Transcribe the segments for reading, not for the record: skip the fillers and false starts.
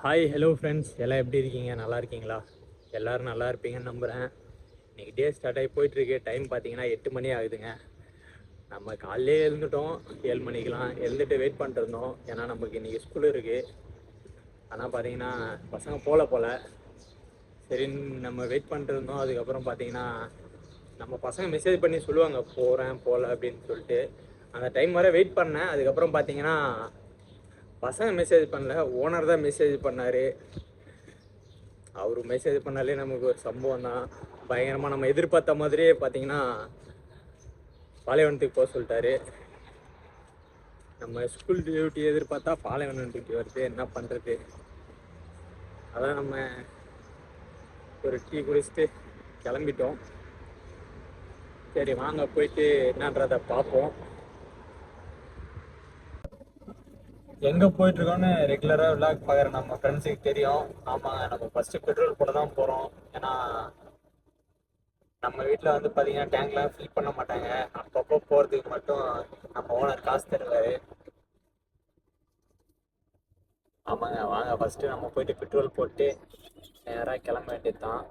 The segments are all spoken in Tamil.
ஹாய் ஹலோ ஃப்ரெண்ட்ஸ், எல்லாம் எப்படி இருக்கீங்க? நல்லா இருக்கீங்களா? எல்லோரும் நல்லா இருப்பீங்கன்னு நம்புகிறேன். இன்றைக்கி டே ஸ்டார்ட் ஆகி போயிட்டுருக்கு. டைம் பார்த்தீங்கன்னா 8 மணி ஆகுதுங்க. நம்ம காலையிலே எழுந்துட்டோம். 7 மணிக்கெலாம் எழுந்துட்டு வெயிட் பண்ணிட்டுருந்தோம். ஏன்னா நமக்கு இன்றைக்கி ஸ்கூல் இருக்குது. ஆனால் பார்த்தீங்கன்னா பசங்க போல் சரின்னு நம்ம வெயிட் பண்ணிட்டுருந்தோம். அதுக்கப்புறம் பார்த்தீங்கன்னா நம்ம பசங்க மெசேஜ் பண்ணி சொல்லுவாங்க போகிறேன் போகல அப்படின்னு சொல்லிட்டு. அந்த டைம் வரை வெயிட் பண்ணேன். அதுக்கப்புறம் பார்த்தீங்கன்னா பசங்க மெசேஜ் பண்ணல, ஓனர் தான் மெசேஜ் பண்ணார். அவர் மெசேஜ் பண்ணாலே நமக்கு ஒரு சம்பவம் தான். பயங்கரமாக நம்ம எதிர்பார்த்த மாதிரியே பார்த்தீங்கன்னா பாலைவனத்துக்கு போக சொல்லிட்டாரு. நம்ம ஸ்கூல் டியூட்டி எதிர்பார்த்தா பாலைவனம் டியூட்டி வருது, என்ன பண்ணுறது? அதான் நம்ம ஒரு டீ குடிச்சிட்டு கிளம்பிட்டோம். சரி வாங்க போயிட்டு என்னன்றதை பார்ப்போம். எங்கே போயிட்டுருக்கோன்னு ரெகுலராக விளாக் பார்க்குற நம்ம ஃப்ரெண்ட்ஸுக்கு தெரியும். ஆமாங்க, நம்ம ஃபஸ்ட்டு பெட்ரோல் போட தான் போகிறோம். ஏன்னா நம்ம வீட்டில் வந்து பார்த்தீங்கன்னா டேங்க்லாம் ஃபில் பண்ண மாட்டாங்க. அப்பப்போ போகிறதுக்கு மட்டும் நம்ம ஓனர் காசு தருவார். ஆமாங்க, வாங்க ஃபஸ்ட்டு நம்ம போயிட்டு பெட்ரோல் போட்டு நேராக கிளம்ப வேண்டியது தான்.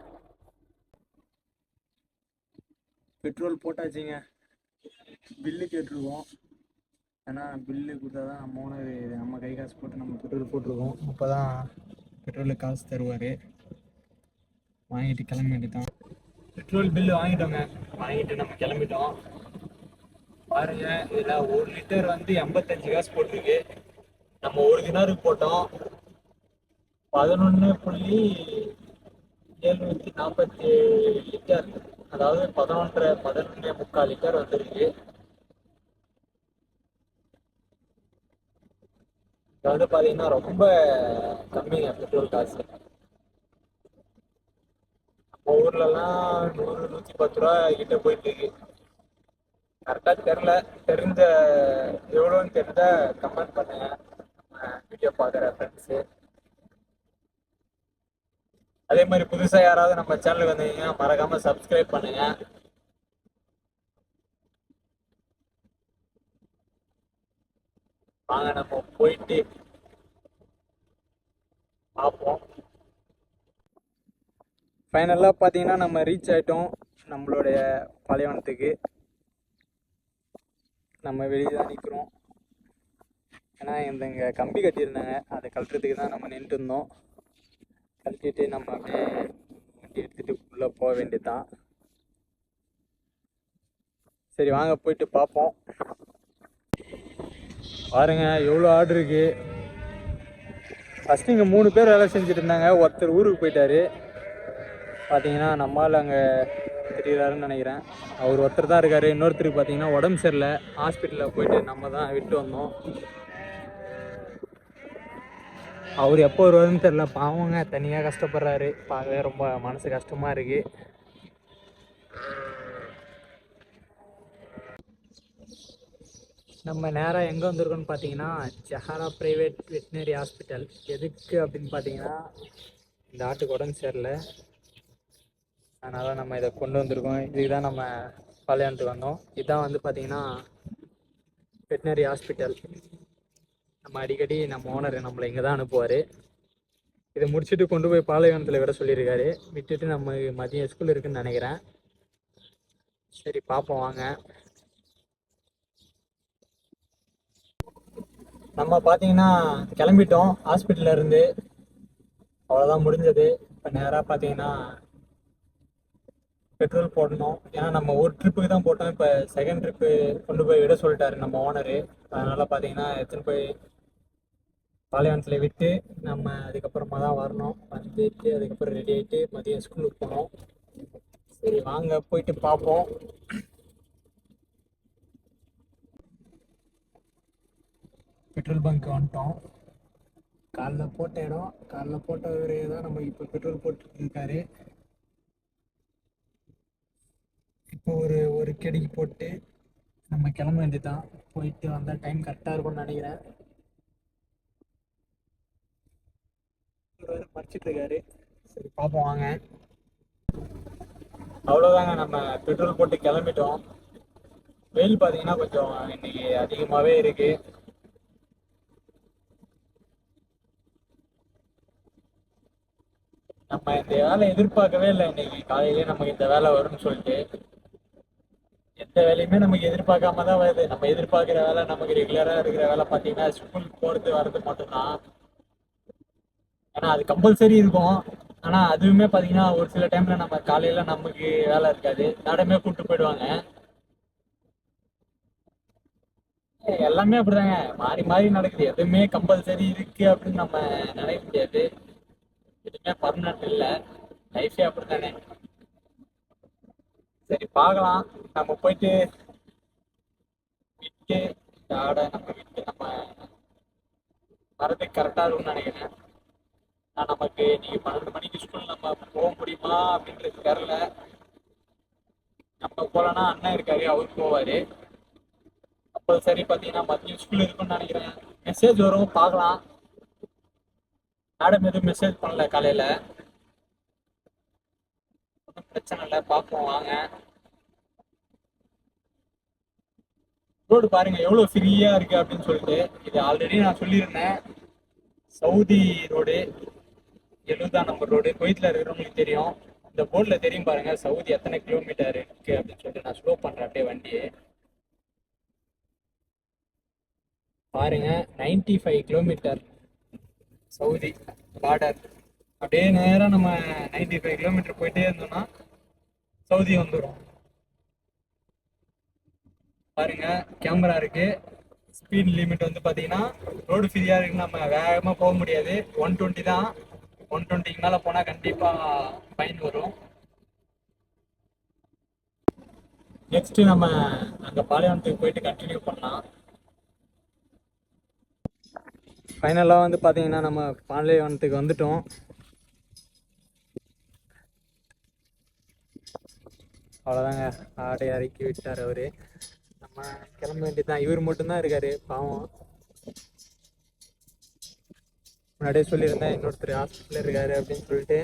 பெட்ரோல் போட்டாச்சுங்க. பில்லு கேட்டிருக்கோம். ஏன்னா பில்லு கொடுத்தா தான் நம்ம ஓனர் நம்ம கை காசு போட்டு நம்ம பெட்ரோல் போட்டிருக்கோம். அப்போ தான் பெட்ரோலுக்கு காசு தருவார். வாங்கிட்டு கிளம்ப வேண்டியது தான். பெட்ரோல் பில்லு வாங்கிட்டோங்க. வாங்கிட்டு நம்ம கிளம்பிட்டோம். பாருங்க, இதில் 1 லிட்டர் வந்து 85 காசு போட்டிருக்கு. நம்ம 1 கிணறுக்கு போட்டோம் 11.747 லிட்டர். அதாவது 11.5 லிட்டர் வந்துருக்கு. இது வந்து பார்த்தீங்கன்னா ரொம்ப கம்மிங்க பெட்ரோல் காசு. நம்ம ஊர்லலாம் 100-110 ரூபா கிட்ட போயிட்டு இருக்கு. கரெக்டாக தெரில, தெரிஞ்ச எவ்வளோன்னு தெரிஞ்சா கமெண்ட் பண்ணுங்க வீடியோ பார்க்குற ஃப்ரெண்ட்ஸு. அதே மாதிரி புதுசாக யாராவது நம்ம சேனலுக்கு வந்தீங்கன்னா மறக்காமல் சப்ஸ்கிரைப் பண்ணுங்க. வாங்க நம்ம போயிட்டு பார்ப்போம். ஃபைனலாக பார்த்தீங்கன்னா நம்ம ரீச் ஆகிட்டோம் நம்மளுடைய பாலைவனத்துக்கு. நம்ம வெளியே தான் நிற்கிறோம். ஏன்னா இங்கே கம்பி கட்டியிருந்தாங்க, அதை கழட்டுறதுக்கு தான் நம்ம நின்றுட்டு இருந்தோம். கழட்டிட்டு நம்ம அப்படியே வண்டி எடுத்துகிட்டு உள்ளே போக வேண்டியது தான். சரி வாங்க போயிட்டு பார்ப்போம். பாருங்க எவ்வளோ ஆர்டர் இருக்கு. ஃபஸ்ட்டு இங்கே 3 பேர் வேலை செஞ்சுட்டு இருந்தாங்க. ஒருத்தர் ஊருக்கு போயிட்டாரு. பார்த்தீங்கன்னா நம்மளால் அங்கே தெரியுறாருன்னு நினைக்கிறேன். அவர் ஒருத்தர் தான் இருக்கார். இன்னொருத்தருக்கு பார்த்தீங்கன்னா உடம்பு சரியில்லை, ஹாஸ்பிட்டலில் போயிட்டு நம்ம தான் விட்டு வந்தோம். அவர் எப்போ வருவாருன்னு தெரில. பாவங்க, தனியாக கஷ்டப்படுறாரு. பார்க்கவே ரொம்ப மனசு கஷ்டமாக இருக்குது. நம்ம நேராக எங்கே வந்திருக்கோன்னு பார்த்தீங்கன்னா ஜஹாரா ப்ரைவேட் வெட்டினரி ஹாஸ்பிட்டல். எதுக்கு அப்படின்னு பார்த்தீங்கன்னா இந்த ஆட்டுக்கு உடம்பு சரியில்லை, அதனால் நம்ம இதை கொண்டு வந்திருக்கோம். இதுக்கு தான் நம்ம பாலைவனத்துக்கு வந்தோம். இதுதான் வந்து பார்த்தீங்கன்னா வெட்டினரி ஹாஸ்பிட்டல். நம்ம அடிக்கடி நம்ம ஓனர் நம்மளை இங்கே தான் அனுப்புவார். இதை முடிச்சுட்டு கொண்டு போய் பாலைவனத்தில் விட சொல்லியிருக்காரு. விட்டுட்டு நம்ம மதியம் ஸ்கூல் இருக்குதுன்னு நினைக்கிறேன். சரி பார்ப்போம் வாங்க. நம்ம பார்த்தீங்கன்னா கிளம்பிட்டோம் ஹாஸ்பிட்டலில் இருந்து. அவ்வளோதான் முடிஞ்சது. இப்போ நேராக பார்த்தீங்கன்னா பெட்ரோல் போடணும். ஏன்னா நம்ம ஒரு ட்ரிப்புக்கு தான் போட்டோம். இப்போ செகண்ட் ட்ரிப்பு கொண்டு போய் விட சொல்லிட்டாரு நம்ம ஓனரு. அதனால் பார்த்தீங்கன்னா எடுத்துன்னு போய் பாலைவனத்தில் விட்டு நம்ம அதுக்கப்புறமா தான் வரணும். வந்துட்டு அதுக்கப்புறம் ரெடி ஆகிட்டு மதியம் ஸ்கூலுக்கு போகணும். சரி வாங்க போயிட்டு பார்ப்போம். பெட்ரோல் பங்க் வந்துட்டோம். காலைல போட்ட இடம், காலைல போட்டவரே தான் நம்ம இப்போ பெட்ரோல் போட்டுட்டு இருக்காரு. இப்போ ஒரு கெடிக்கு போட்டு நம்ம கிளம்ப வேண்டியதான். போயிட்டு வந்தால் டைம் கரெக்டாக இருக்கும்னு நினைக்கிறேன். இவர் படிச்சுட்டு இருக்காரு. சரி பார்ப்போம் வாங்க. அவ்வளோதாங்க, நம்ம பெட்ரோல் போட்டு கிளம்பிட்டோம். வெயில் பார்த்தீங்கன்னா கொஞ்சம் இன்னைக்கு அதிகமாகவே இருக்குது. நம்ம இந்த வேலை எதிர்பார்க்கவே இல்லை. இன்னைக்கு காலையிலேயே நமக்கு இந்த வேலை வரும்னு சொல்லிட்டு எந்த வேலையுமே நமக்கு எதிர்பார்க்காம தான் வருது. நம்ம எதிர்பார்க்குற வேலை, நமக்கு ரெகுலராக இருக்கிற வேலை பார்த்தீங்கன்னா ஸ்கூலுக்கு போகிறது வர்றது மட்டும்தான். ஏன்னா அது கம்பல்சரி இருக்கும். ஆனால் அதுவுமே பார்த்தீங்கன்னா ஒரு சில டைமில் நம்ம காலையில் நமக்கு வேலை இருக்காது, மேடமே கூப்பிட்டு போயிடுவாங்க. எல்லாமே அப்படிதாங்க, மாறி மாறி நடக்குது. எதுவுமே கம்பல்சரி இருக்கு அப்படின்னு நம்ம நினைக்க முடியாது. எதுவுமே பர்மனன்ட் இல்லை, லைஃபே அப்படித்தானே. சரி பார்க்கலாம். நம்ம போயிட்டு விட்டு இந்த ஆடை நம்ம விட்டு நம்ம வரதுக்கு கரெக்டாக இருக்கும்னு நினைக்கிறேன். நான் நமக்கு இன்னைக்கு 12 மணிக்கு ஸ்கூல் நம்ம போக முடியுமா அப்படின்றது தெரில. நம்ம போகலன்னா அண்ணன் இருக்காரு, அவரு போவார். அப்போ சரி பார்த்தீங்கன்னா மதியம் ஸ்கூல் இருக்குன்னு நினைக்கிறேன். மெசேஜ் வரும், பார்க்கலாம். மேடம் எதுவும் மெசேஜ் பண்ணல காலையில், ஒன்றும் பிரச்சனை இல்லை, பார்ப்போம் வாங்க. ரோடு பாருங்க எவ்வளோ ஃப்ரீயா இருக்கு அப்படின்னு சொல்லிட்டு. இது ஆல்ரெடி நான் சொல்லியிருந்தேன். சவுதி ரோடு, 70ஆம் நம்பர் ரோடு, குவைத்தில் இருக்கிறவங்களுக்கு தெரியும். இந்த போர்டில் தெரியும் பாருங்க சவுதி எத்தனை கிலோமீட்டர் இருக்கு அப்படின்னு சொல்லிட்டு. நான் ஸ்லோ பண்றேன் அப்படியே வண்டியை பாருங்க. 95 கிலோமீட்டர் சவுதி பார்டர். அப்படியே நேரம் நம்ம 95 கிலோமீட்டர் போயிட்டே இருந்தோம்னா சவுதி வந்துடும். பாருங்க கேமரா இருக்கு. ஸ்பீட் லிமிட் வந்து பார்த்தீங்கன்னா ரோடு ஃப்ரீயாக இருக்கு, நம்ம வேகமாக போக முடியாது. 120 தான். 120க்கு மேலே போனால் கண்டிப்பாக ஃபைன் வரும். நெக்ஸ்ட் நம்ம அங்கே பாலைவனத்துக்கு போயிட்டு கண்டினியூ பண்ணலாம். ஃபைனலாக வந்து பார்த்தீங்கன்னா நம்ம பாலைவனத்துக்கு வந்துட்டோம். அவ்வளோதாங்க, ஆடை இறக்கி விட்டார் அவரு. நம்ம கிளம்ப வேண்டியதுதான். இவர் மட்டும்தான் இருக்காரு பாவம். முன்னாடியே சொல்லியிருந்தேன் இன்னொருத்தர் ஹாஸ்பிட்டலில் இருக்காரு அப்படின்னு சொல்லிட்டு.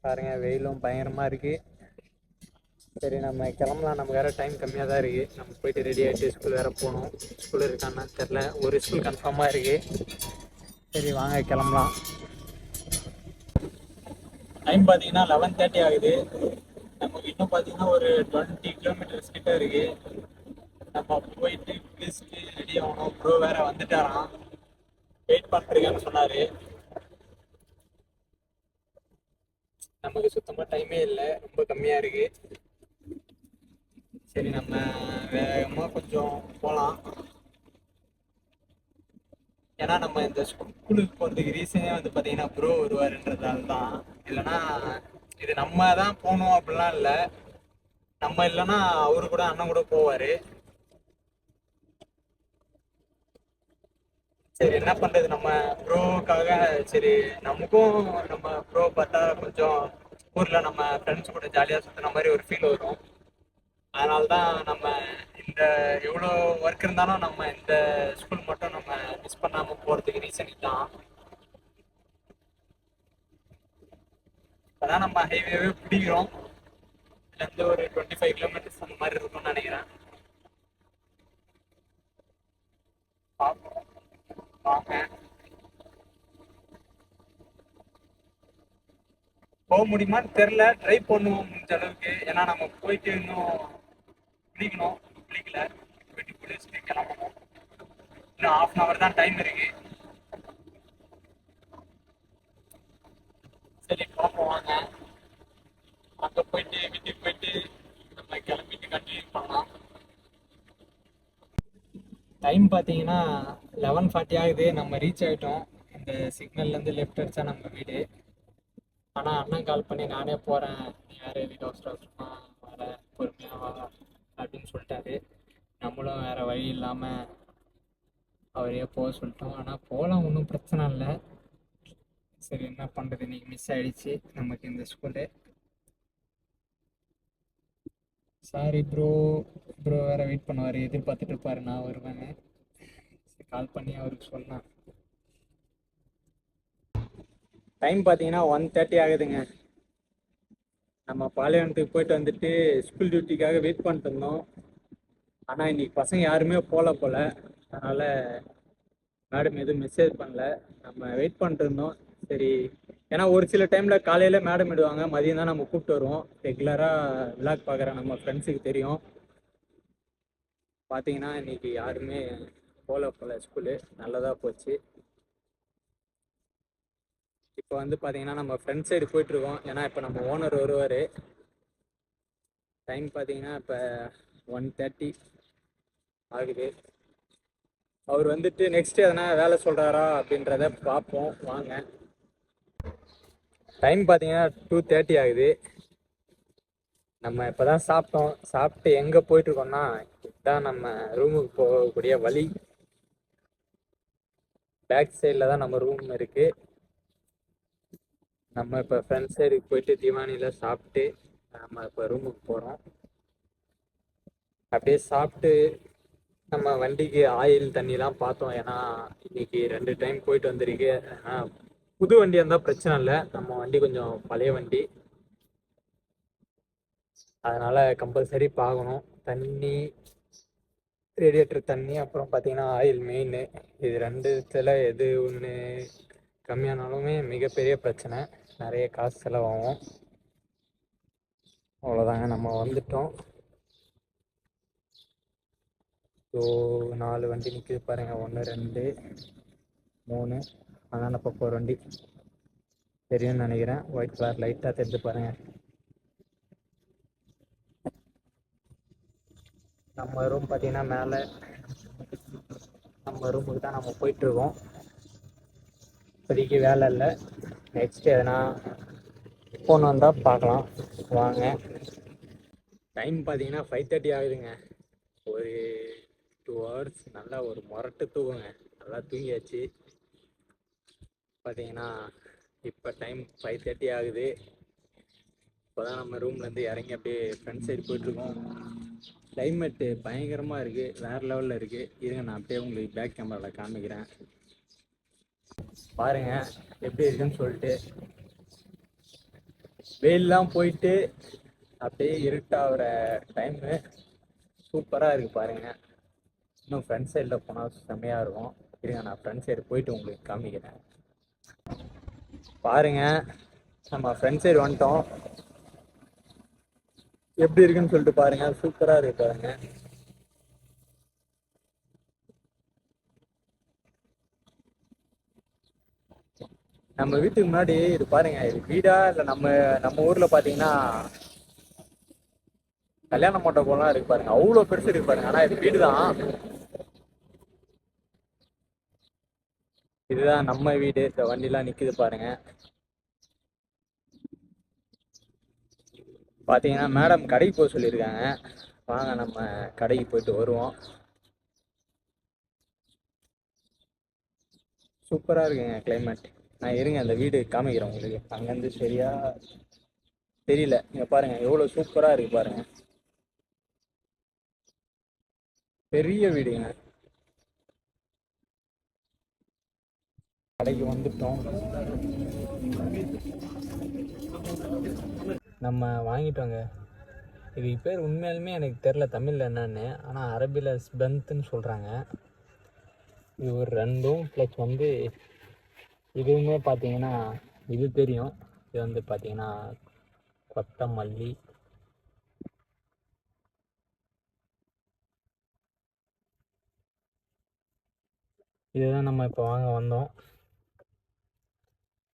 பாருங்க வெயிலும் பயங்கரமாக இருக்கு. சரி நம்ம கிளம்பலாம், நமக்கு வேறு டைம் கம்மியாக தான் இருக்குது. நம்ம போயிட்டு ரெடி ஆகிட்டு ஸ்கூல் வேறு போகணும். ஸ்கூல் இருக்கான்னு தெரில, ஒரு ஸ்கூல் கன்ஃபார்மாக இருக்குது. சரி வாங்க கிளம்பலாம். டைம் பார்த்தீங்கன்னா 11:30 ஆகுது. நமக்கு இன்னும் பார்த்தீங்கன்னா ஒரு 20 கிலோமீட்டர்ஸ் கிட்ட இருக்கு. நம்ம போயிட்டு குளிச்சுட்டு ரெடி ஆகணும். ப்ரோ வேற வந்துட்டாராம், வெயிட் பண்ணுறீங்கன்னு சொன்னார். நமக்கு சுத்தமாக டைமே இல்லை, ரொம்ப கம்மியாக இருக்கு. சரி நம்ம வேகமாக கொஞ்சம் போகலாம். ஏன்னா நம்ம இந்த ஸ்கூலுக்கு போகிறதுக்கு ரீசனே வந்து பார்த்தீங்கன்னா ப்ரோ வருவாருன்றதால தான். இல்லைன்னா இது நம்ம தான் போகணும் அப்படிலாம் இல்லை. நம்ம இல்லைன்னா அவரு கூட அண்ணன் கூட போவார். சரி என்ன பண்ணுறது, நம்ம ப்ரோவுக்காக. சரி நமக்கும் நம்ம ப்ரோ பார்த்தா கொஞ்சம் ஊரில் நம்ம ஃப்ரெண்ட்ஸ் கூட ஜாலியாக சுற்றின மாதிரி ஒரு ஃபீல் வரும். அதனால தான் நம்ம இந்த எவ்வளோ ஒர்க் இருந்தாலும் நம்ம இந்த ஸ்கூல் மட்டும் நம்ம மிஸ் பண்ணாமல் போகிறதுக்கு ரீசன் தான். அதான் நம்ம ஹைவேவே பிடிக்கிறோம். இதுலேருந்து ஒரு 25 கிலோமீட்டர்ஸ் அந்த மாதிரி இருக்கும்னு நினைக்கிறேன். பார்ப்போம் வாங்க. போக முடியுமான்னு தெரில, ட்ரை பண்ணுவோம் முடிஞ்ச அளவுக்கு. ஏன்னா நம்ம போயிட்டு இன்னும் குளிக்கணும், குளிக்கல. போயிட்டு குளிச்சுட்டு கிளம்பணும். இன்னும் 1/2 hour தான் டைம் இருக்கு. சரி பார்ப்போம் வாங்க. அங்கே போயிட்டு வீட்டுக்கு போயிட்டு நம்ம கிளம்பிட்டு கண்டினியூ பண்ணலாம். டைம் பார்த்தீங்கன்னா 11:40 ஆகுது. நம்ம ரீச் ஆகிட்டோம். இந்த சிக்னல்லேருந்து லெஃப்ட் அடிச்சா நம்ம வீடு. ஆனால் அண்ணன் கால் பண்ணி நானே போகிறேன், நீ வேறு வீடு அவசர அவசரமாக வர, பொறுமையாக வா அப்படின்னு சொல்லிட்டாரு. நம்மளும் வேறு வழி இல்லாமல் அவரையே போக சொல்லிட்டோம். ஆனால் போகலாம், ஒன்றும் பிரச்சனை இல்லை. சரி என்ன பண்ணுறது, இன்னைக்கு மிஸ் ஆகிடுச்சு நமக்கு இந்த ஸ்கூலு. Sorry bro. ப்ரோ வேறு வெயிட் பண்ணுவார், எதிர்பார்த்துட்டு இருப்பார் நான் வருவேன்னு. கால் பண்ணி அவருக்கு சொன்னேன். டைம் பார்த்தீங்கன்னா 1:30 ஆகுதுங்க. நம்ம பாலைவனத்துக்கு போயிட்டு வந்துட்டு ஸ்கூல் டியூட்டிக்காக வெயிட் பண்ணிட்டு இருந்தோம். ஆனால் இன்னைக்கு பசங்க யாருமே போல அதனால் மேடம் எதுவும் மெசேஜ் பண்ணல. நம்ம வெயிட் பண்ணிட்டு இருந்தோம். சரி. ஏன்னா ஒரு சில டைமில் காலையில் மேடம் விடுவாங்க, மதியம் தான் நம்ம கூப்பிட்டு வருவோம். ரெகுலராக விளாக் பார்க்குற நம்ம ஃப்ரெண்ட்ஸுக்கு தெரியும். பார்த்தீங்கன்னா இன்னைக்கு யாருமே போல ஸ்கூலு நல்லதாக போச்சு. இப்போ வந்து பார்த்தீங்கன்னா நம்ம ஃப்ரெண்ட் சைடு போயிட்டுருக்கோம். ஏன்னா இப்போ நம்ம ஓனர் வருவார். டைம் பார்த்தீங்கன்னா இப்போ 1:30 ஆகுது. அவர் வந்துட்டு நெக்ஸ்ட் எதனா வேலை சொல்கிறாரா அப்படின்றத பார்ப்போம் வாங்க. டைம் பார்த்தீங்கன்னா 2:30 ஆகுது. நம்ம இப்போ தான் சாப்பிட்டோம். சாப்பிட்டு எங்கே போயிட்டுருக்கோம்னா, இதுதான் நம்ம ரூமுக்கு போகக்கூடிய வழி. பேக் சைடில் தான் நம்ம ரூம் இருக்குது. நம்ம இப்போ ஃப்ரெண்ட் சைடுக்கு போயிட்டு திவானியில் சாப்பிட்டு நம்ம இப்போ ரூமுக்கு போகிறோம். அப்படியே சாப்பிட்டு நம்ம வண்டிக்கு ஆயில் தண்ணிலாம் பார்த்தோம். ஏன்னா இன்னைக்கு 2 டைம் போயிட்டு வந்திருக்கு. புது வண்டியாக இருந்தால் பிரச்சனை இல்லை. நம்ம வண்டி கொஞ்சம் பழைய வண்டி, அதனால் கம்பல்சரி பார்க்கணும். தண்ணி, ரேடியேட்டர் தண்ணி, அப்புறம் பார்த்தீங்கன்னா ஆயில் மெயின். இது ரெண்டுத்தில் எது ஒன்று கம்மியானாலுமே மிகப்பெரிய பிரச்சனை, நிறைய காசு செலவாகும். அவ்வளோதாங்க, நம்ம வந்துட்டோம். ஸோ 4 வண்டி நிற்கிது பாருங்கள். 1 2 3, அதான் பக்கம் ஒரு வண்டி தெரியும்னு நினைக்கிறேன். ஒயிட் கலர் லைட்டாக தெரிஞ்சு பாருங்கள். நம்ம ரூம் பார்த்தீங்கன்னா மேலே, நம்ம ரூமுக்கு தான் நம்ம போயிட்டுருக்கோம். இப்போதைக்கு வேலை இல்லை. நெக்ஸ்ட் எதனா ஃபோன் வந்தால் பார்க்கலாம் வாங்க. டைம் பார்த்தீங்கன்னா 5:30 ஆகுதுங்க. ஒரு 2 hours நல்லா ஒரு முரட்டு தூங்குங்க. நல்லா தூங்கியாச்சு. பார்த்தீங்கன்னா இப்போ டைம் 5:30 ஆகுது. இப்போ தான் நம்ம ரூம்லேருந்து இறங்கி அப்படியே ஃப்ரண்ட் சைடு போயிட்டுருக்கோம். கிளைமேட்டு பயங்கரமாக இருக்குது, வேறு லெவலில் இருக்குது. இருங்க நான் அப்படியே உங்களுக்கு பேக் கேமராவில் காமிக்கிறேன் பாருங்கள் எப்படி இருக்குன்னு சொல்லிட்டு. வெயிலெலாம் போயிட்டு அப்படியே இருட்டாகிற டைமு சூப்பராக இருக்குது பாருங்கள். இன்னும் ஃப்ரண்ட் சைடில் போனால் செம்மையாக இருக்கும். இருங்க நான் ஃப்ரண்ட் சைடு போயிட்டு உங்களுக்கு காமிக்கிறேன் பாருங்கள். நம்ம ஃப்ரண்ட் சைடு வந்துட்டோம். எப்படி இருக்குன்னு சொல்லிட்டு பாருங்கள். சூப்பராக இருக்கு பாருங்கள். நம்ம வீட்டுக்கு முன்னாடி இது பாருங்க, இது வீடா இல்லை நம்ம ஊரில் பார்த்தீங்கன்னா கல்யாண மண்டபம்லாம் இருக்கு பாருங்க, அவ்வளோ பெருசு இருக்கு பாருங்க. ஆனால் இது வீடு தான். இதுதான் நம்ம வீடு. இந்த வண்டிலாம் நிற்குது பாருங்க. பார்த்தீங்கன்னா மேடம் கடைக்கு போக சொல்லியிருக்காங்க. வாங்க நம்ம கடைக்கு போயிட்டு வருவோம். சூப்பராக இருக்குங்க கிளைமேட். நான் இருங்க அந்த வீடு காமிக்கிறேன் உங்களுக்கு. அங்கேருந்து சரியா தெரியல. இங்கே பாருங்க எவ்வளோ சூப்பராக இருக்கு பாருங்க. பெரிய வீடுங்க. கடைக்கு வந்துட்டோம். நம்ம வாங்கிட்டோங்க. இதுக்கு பேர் உண்மையாலுமே எனக்கு தெரில தமிழில் என்னன்னு, ஆனால் அரபியில் ஸ்பென்த்துன்னு சொல்கிறாங்க. இது ஒரு 2ம் ப்ளஸ் வந்து இதுவுமே பார்த்தீங்கன்னா இது தெரியும். இது வந்து பார்த்தீங்கன்னா கொத்தமல்லி. இதுதான் நம்ம இப்போ வாங்க வந்தோம்.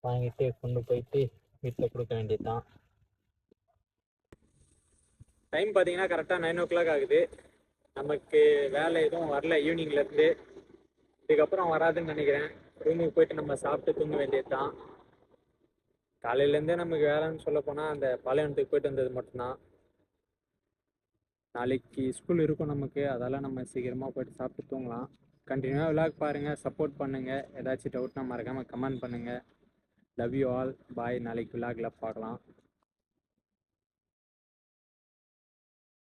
வாங்கிட்டு கொண்டு போயிட்டு வீட்டில் கொடுக்க வேண்டியது தான். டைம் பார்த்தீங்கன்னா கரெக்டாக 9 o'clock ஆகுது. நமக்கு வேலை எதுவும் வரல ஈவினிங்லேருந்து. இதுக்கப்புறம் வராதுன்னு நினைக்கிறேன். ரூமுக்கு போயிட்டு நம்ம சாப்பிட்டு தூங்க வேண்டியது தான். காலையிலேருந்தே நமக்கு வேலைன்னு சொல்ல போனால் அந்த பாளையத்துக்கு போயிட்டு வந்தது மட்டும்தான். நாளைக்கு ஸ்கூல் இருக்கும் நமக்கு, அதால் நம்ம சீக்கிரமாக போயிட்டு சாப்பிட்டு தூங்கலாம். கண்டினியூவாக விளாக் பாருங்கள், சப்போர்ட் பண்ணுங்கள். ஏதாச்சும் டவுட்னா மறக்காமல் கமெண்ட் பண்ணுங்கள். Love you all. பாய். நாளைக்கு விளாகில் பார்க்கலாம்.